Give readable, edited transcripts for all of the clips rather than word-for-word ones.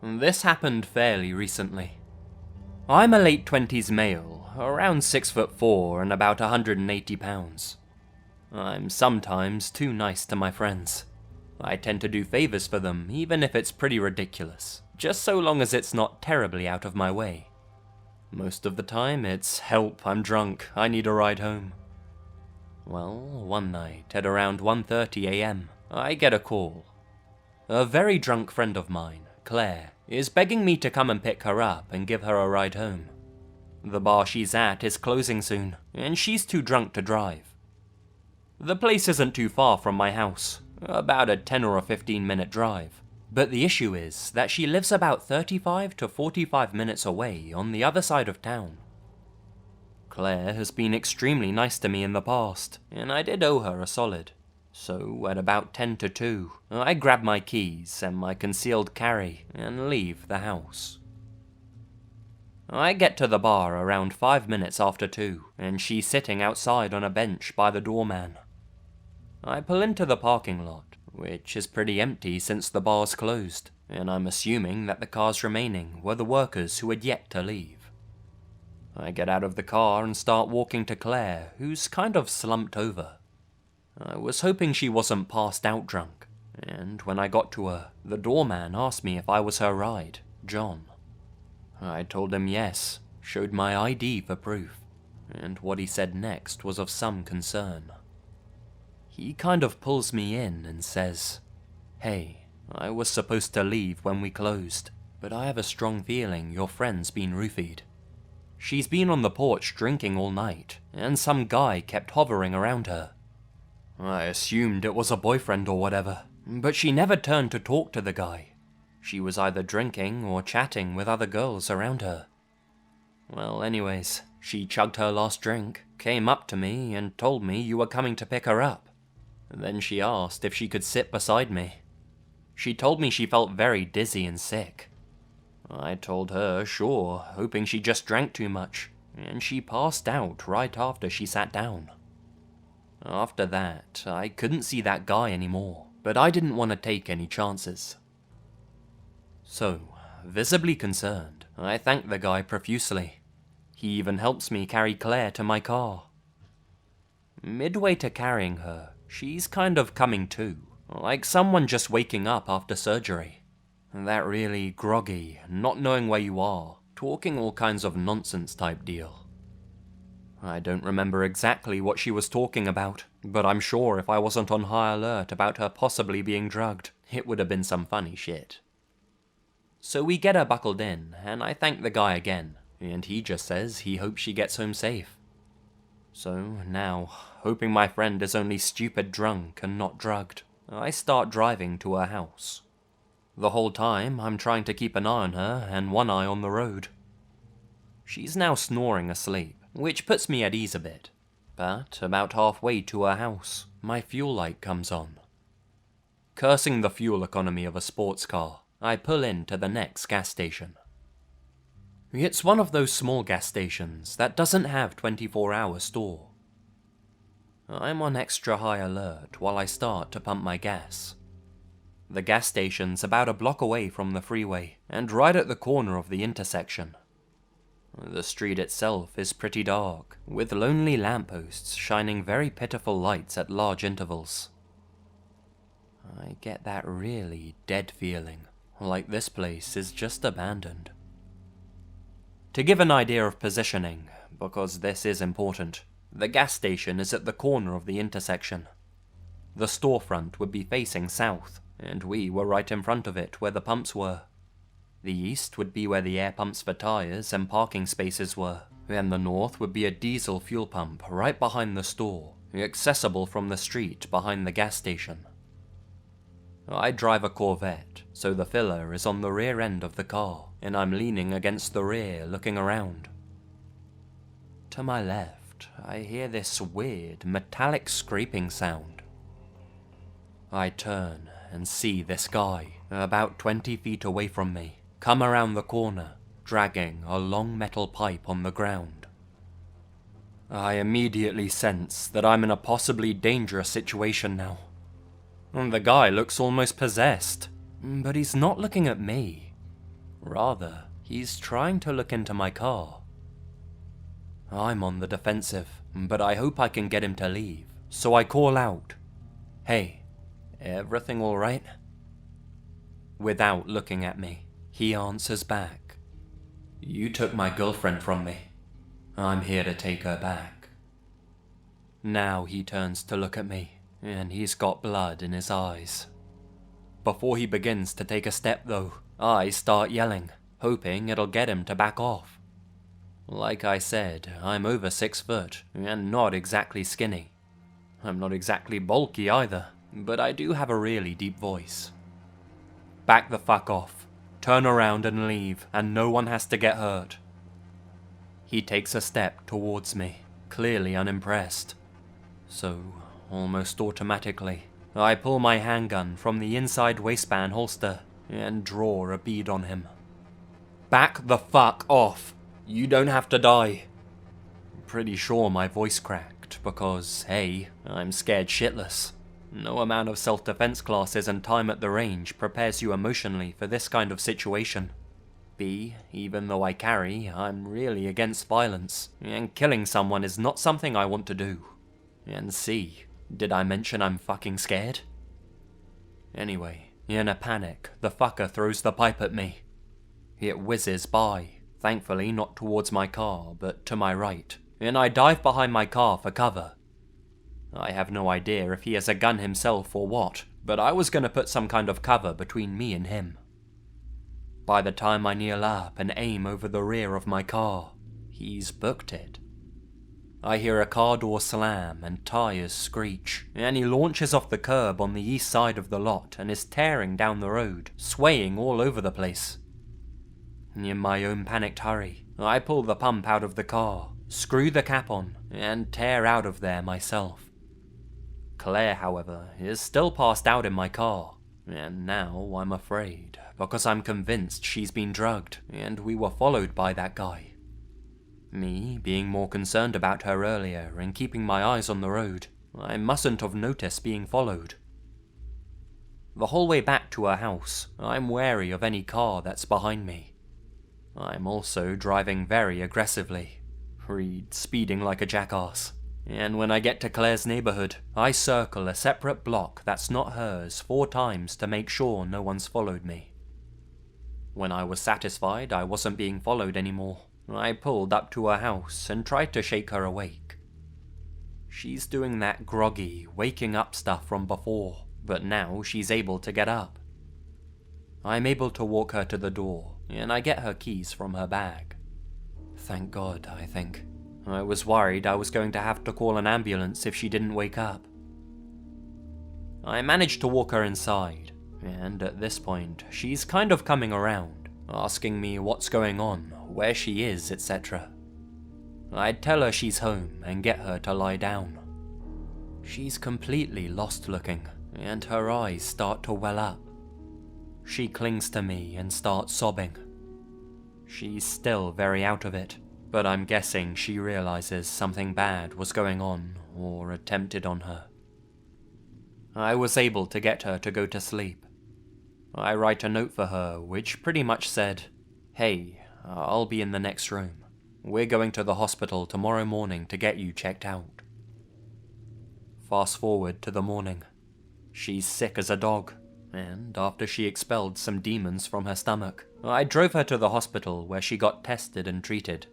This happened fairly recently. I'm a late 20s male, around 6'4" and about 180 pounds. I'm sometimes too nice to my friends. I tend to do favors for them, even if it's pretty ridiculous, just so long as it's not terribly out of my way. Most of the time, it's help, I'm drunk, I need a ride home. Well, one night, at around 1:30 AM, I get a call. A very drunk friend of mine, Claire, is begging me to come and pick her up and give her a ride home. The bar she's at is closing soon, and she's too drunk to drive. The place isn't too far from my house, about a 10 or a 15-minute drive, but the issue is that she lives about 35 to 45 minutes away on the other side of town. Claire has been extremely nice to me in the past, and I did owe her a solid. So, at about 10 to 2, I grab my keys and my concealed carry and leave the house. I get to the bar around 5 minutes after 2, and she's sitting outside on a bench by the doorman. I pull into the parking lot, which is pretty empty since the bar's closed, and I'm assuming that the cars remaining were the workers who had yet to leave. I get out of the car and start walking to Claire, who's kind of slumped over. I was hoping she wasn't passed out drunk, and when I got to her, the doorman asked me if I was her ride, John. I told him yes, showed my ID for proof, and what he said next was of some concern. He kind of pulls me in and says, "Hey, I was supposed to leave when we closed, but I have a strong feeling your friend's been roofied. She's been on the porch drinking all night, and some guy kept hovering around her. I assumed it was a boyfriend or whatever, but she never turned to talk to the guy. She was either drinking or chatting with other girls around her. Well, anyways, she chugged her last drink, came up to me, and told me you were coming to pick her up. Then she asked if she could sit beside me. She told me she felt very dizzy and sick. I told her sure, hoping she just drank too much, and she passed out right after she sat down. After that, I couldn't see that guy anymore, but I didn't want to take any chances. So, visibly concerned, I thank the guy profusely. He even helps me carry Claire to my car. Midway to carrying her, she's kind of coming to, like someone just waking up after surgery. That really groggy, not knowing where you are, talking all kinds of nonsense type deal. I don't remember exactly what she was talking about, but I'm sure if I wasn't on high alert about her possibly being drugged, it would have been some funny shit. So we get her buckled in, and I thank the guy again, and he just says he hopes she gets home safe. So now, hoping my friend is only stupid drunk and not drugged, I start driving to her house. The whole time, I'm trying to keep an eye on her and one eye on the road. She's now snoring asleep, which puts me at ease a bit, but about halfway to her house, my fuel light comes on. Cursing the fuel economy of a sports car, I pull in to the next gas station. It's one of those small gas stations that doesn't have 24-hour store. I'm on extra high alert while I start to pump my gas. The gas station's about a block away from the freeway, and right at the corner of the intersection. The street itself is pretty dark, with lonely lampposts shining very pitiful lights at large intervals. I get that really dead feeling, like this place is just abandoned. To give an idea of positioning, because this is important, the gas station is at the corner of the intersection. The storefront would be facing south, and we were right in front of it where the pumps were. The east would be where the air pumps for tires and parking spaces were, and the north would be a diesel fuel pump right behind the store, accessible from the street behind the gas station. I drive a Corvette, so the filler is on the rear end of the car, and I'm leaning against the rear looking around. To my left, I hear this weird, metallic scraping sound. I turn and see this guy, about 20 feet away from me, come around the corner, dragging a long metal pipe on the ground. I immediately sense that I'm in a possibly dangerous situation now. The guy looks almost possessed, but he's not looking at me. Rather, he's trying to look into my car. I'm on the defensive, but I hope I can get him to leave, so I call out, "Hey, everything alright?" Without looking at me, he answers back, "You took my girlfriend from me. I'm here to take her back." Now he turns to look at me, and he's got blood in his eyes. Before he begins to take a step though, I start yelling, hoping it'll get him to back off. Like I said, I'm over 6 foot, and not exactly skinny. I'm not exactly bulky either, but I do have a really deep voice. Back the fuck off, turn around and leave, and no one has to get hurt. He takes a step towards me, clearly unimpressed. So, almost automatically, I pull my handgun from the inside waistband holster and draw a bead on him. Back the fuck off! You don't have to die. Pretty sure my voice cracked because, A, I'm scared shitless. No amount of self-defense classes and time at the range prepares you emotionally for this kind of situation. B, even though I carry, I'm really against violence, and killing someone is not something I want to do. And C, did I mention I'm fucking scared? Anyway, in a panic, the fucker throws the pipe at me. It whizzes by, thankfully not towards my car, but to my right, and I dive behind my car for cover. I have no idea if he has a gun himself or what, but I was gonna put some kind of cover between me and him. By the time I kneel up and aim over the rear of my car, he's booked it. I hear a car door slam and tires screech, and he launches off the curb on the east side of the lot and is tearing down the road, swaying all over the place. In my own panicked hurry, I pull the pump out of the car, screw the cap on, and tear out of there myself. Claire, however, is still passed out in my car, and now I'm afraid, because I'm convinced she's been drugged, and we were followed by that guy. Me, being more concerned about her earlier and keeping my eyes on the road, I mustn't have noticed being followed. The whole way back to her house, I'm wary of any car that's behind me. I'm also driving very aggressively, read speeding like a jackass, and when I get to Claire's neighborhood, I circle a separate block that's not hers 4 times to make sure no one's followed me. When I was satisfied I wasn't being followed anymore, I pulled up to her house and tried to shake her awake. She's doing that groggy, waking up stuff from before, but now she's able to get up. I'm able to walk her to the door, and I get her keys from her bag. Thank God, I think. I was worried I was going to have to call an ambulance if she didn't wake up. I managed to walk her inside, and at this point, she's kind of coming around, asking me what's going on, where she is, etc. I'd tell her she's home and get her to lie down. She's completely lost looking, and her eyes start to well up. She clings to me and starts sobbing. She's still very out of it, but I'm guessing she realizes something bad was going on or attempted on her. I was able to get her to go to sleep. I write a note for her which pretty much said, "Hey, I'll be in the next room. We're going to the hospital tomorrow morning to get you checked out." Fast forward to the morning. She's sick as a dog, and after she expelled some demons from her stomach, I drove her to the hospital where she got tested and treated.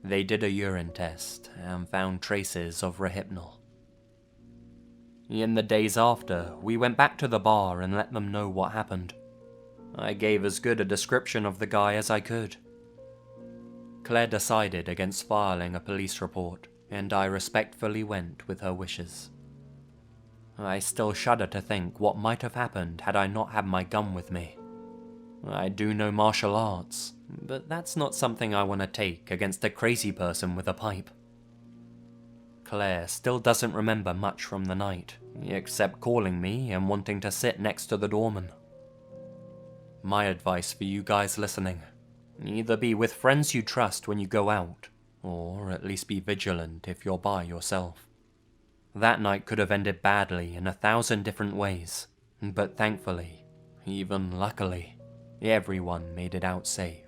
They did a urine test and found traces of Rohypnol. In the days after, we went back to the bar and let them know what happened. I gave as good a description of the guy as I could. Claire decided against filing a police report, and I respectfully went with her wishes. I still shudder to think what might have happened had I not had my gun with me. I do know martial arts, but that's not something I want to take against a crazy person with a pipe. Claire still doesn't remember much from the night, except calling me and wanting to sit next to the doorman. My advice for you guys listening: either be with friends you trust when you go out, or at least be vigilant if you're by yourself. That night could have ended badly in 1,000 different ways, but thankfully, even luckily, Everyone made it out safe.